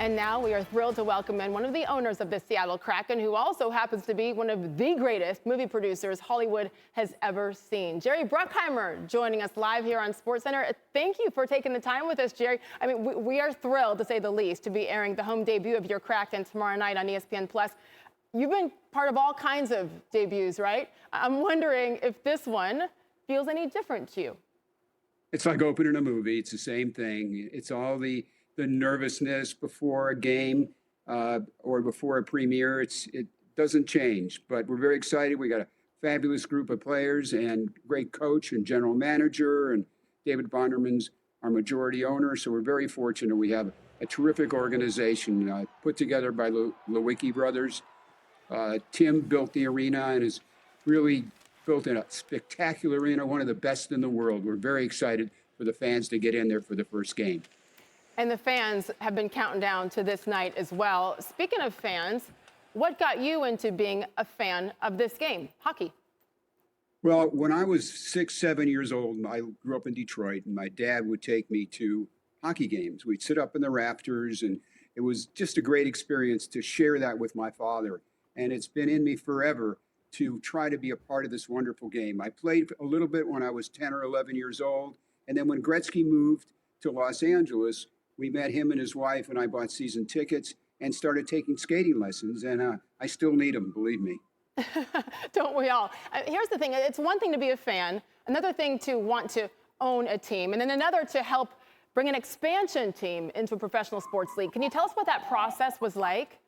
And now we are thrilled to welcome in one of the owners of the Seattle Kraken, who also happens to be one of the greatest movie producers Hollywood has ever seen. Jerry Bruckheimer joining us live here on SportsCenter. Thank you for taking the time with us, Jerry. I mean, we are thrilled, to say the least, to be airing the home debut of your Kraken tomorrow night on ESPN+. You've been part of all kinds of debuts, right? I'm wondering if this one feels any different to you. It's like opening a movie. It's the same thing. It's all the nervousness before a game or before a premiere. It doesn't change, but we're very excited. We got a fabulous group of players and great coach and general manager, and David Bonderman's our majority owner. So we're very fortunate. We have a terrific organization put together by Lewicki brothers. Tim built the arena and has really built a spectacular arena, one of the best in the world. We're very excited for the fans to get in there for the first game. And the fans have been counting down to this night as well. Speaking of fans, what got you into being a fan of this game, hockey? Well, when I was 6, 7 years old, I grew up in Detroit, and my dad would take me to hockey games. We'd sit up in the rafters, and it was just a great experience to share that with my father. And it's been in me forever to try to be a part of this wonderful game. I played a little bit when I was 10 or 11 years old. And then when Gretzky moved to Los Angeles, we met him and his wife, and I bought season tickets and started taking skating lessons. And I still need them, believe me. Don't we all? Here's the thing. It's one thing to be a fan, another thing to want to own a team, and then another to help bring an expansion team into a professional sports league. Can you tell us what that process was like?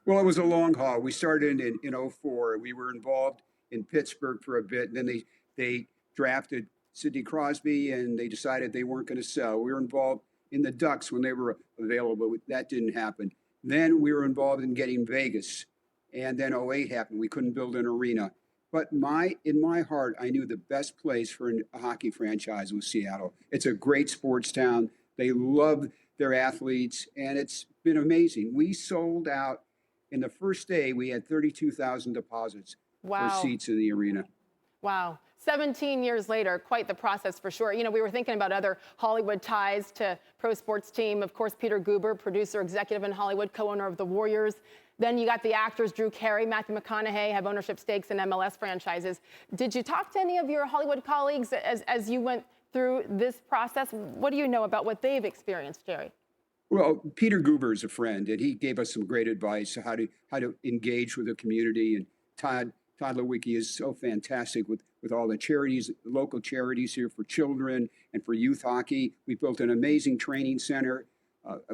Well, it was a long haul. We started in 2004. We were involved in Pittsburgh for a bit. And then they drafted Sidney Crosby, and they decided they weren't going to sell. We were involved in the Ducks when they were available. That didn't happen. Then we were involved in getting Vegas. And then 2008 happened. We couldn't build an arena. But in my heart, I knew the best place for a hockey franchise was Seattle. It's a great sports town. They love their athletes, and it's been amazing. We sold out. In the first day, we had 32,000 deposits for seats in the arena. Wow. 17 years later, quite the process for sure. You know, we were thinking about other Hollywood ties to pro sports team. Of course, Peter Guber, producer, executive in Hollywood, co-owner of the Warriors. Then you got the actors Drew Carey, Matthew McConaughey have ownership stakes in MLS franchises. Did you talk to any of your Hollywood colleagues as you went through this process? What do you know about what they've experienced, Jerry? Well, Peter Guber is a friend, and he gave us some great advice on how to engage with the community. And Todd Lewicki is so fantastic with all the charities, local charities here for children and for youth hockey. We built an amazing training center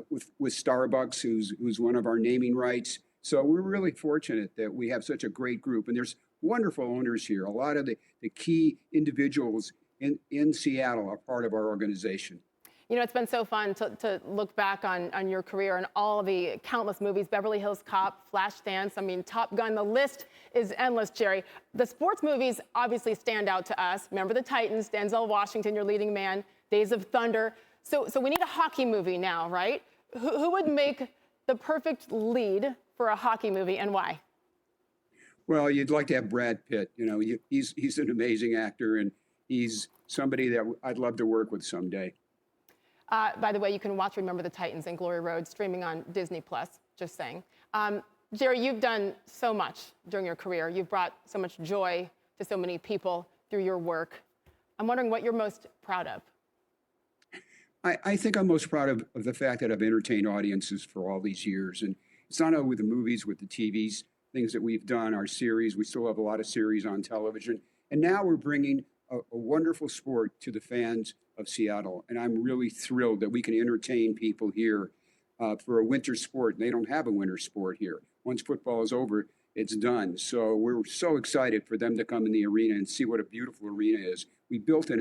with Starbucks, who's one of our naming rights. So we're really fortunate that we have such a great group, and there's wonderful owners here. A lot of the key individuals in Seattle are part of our organization. You know, it's been so fun to look back on your career and all the countless movies, Beverly Hills Cop, Flashdance, I mean, Top Gun, the list is endless, Jerry. The sports movies obviously stand out to us. Remember the Titans, Denzel Washington, your leading man, Days of Thunder. So we need a hockey movie now, right? Who would make the perfect lead for a hockey movie, and why? Well, you'd like to have Brad Pitt. You know, he's an amazing actor, and he's somebody that I'd love to work with someday. By the way, you can watch Remember the Titans and Glory Road streaming on Disney+, just saying. Jerry, you've done so much during your career. You've brought so much joy to so many people through your work. I'm wondering what you're most proud of. I think I'm most proud of the fact that I've entertained audiences for all these years. And it's not only with the movies, with the TVs, things that we've done, our series. We still have a lot of series on television. And now we're bringing a wonderful sport to the fans of Seattle. And I'm really thrilled that we can entertain people here for a winter sport. They don't have a winter sport here. Once football is over, it's done. So we're so excited for them to come in the arena and see what a beautiful arena is. We built an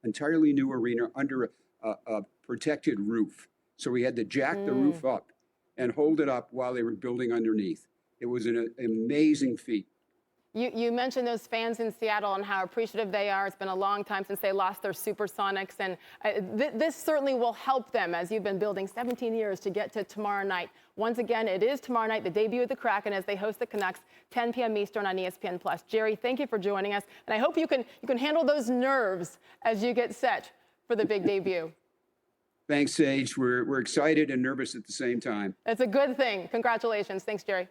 entirely new arena under a protected roof. So we had to jack the roof up and hold it up while they were building underneath. It was an amazing feat. You mentioned those fans in Seattle and how appreciative they are. It's been a long time since they lost their Supersonics, and this certainly will help them as you've been building 17 years to get to tomorrow night. Once again, it is tomorrow night, the debut of the Kraken as they host the Canucks, 10 p.m. Eastern on ESPN+. Jerry, thank you for joining us, and I hope you can handle those nerves as you get set for the big debut. Thanks, Sage. We're excited and nervous at the same time. It's a good thing. Congratulations. Thanks, Jerry.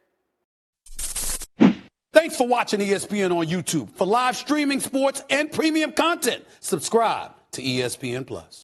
Thanks for watching ESPN on YouTube. For live streaming, sports, and premium content, subscribe to ESPN+.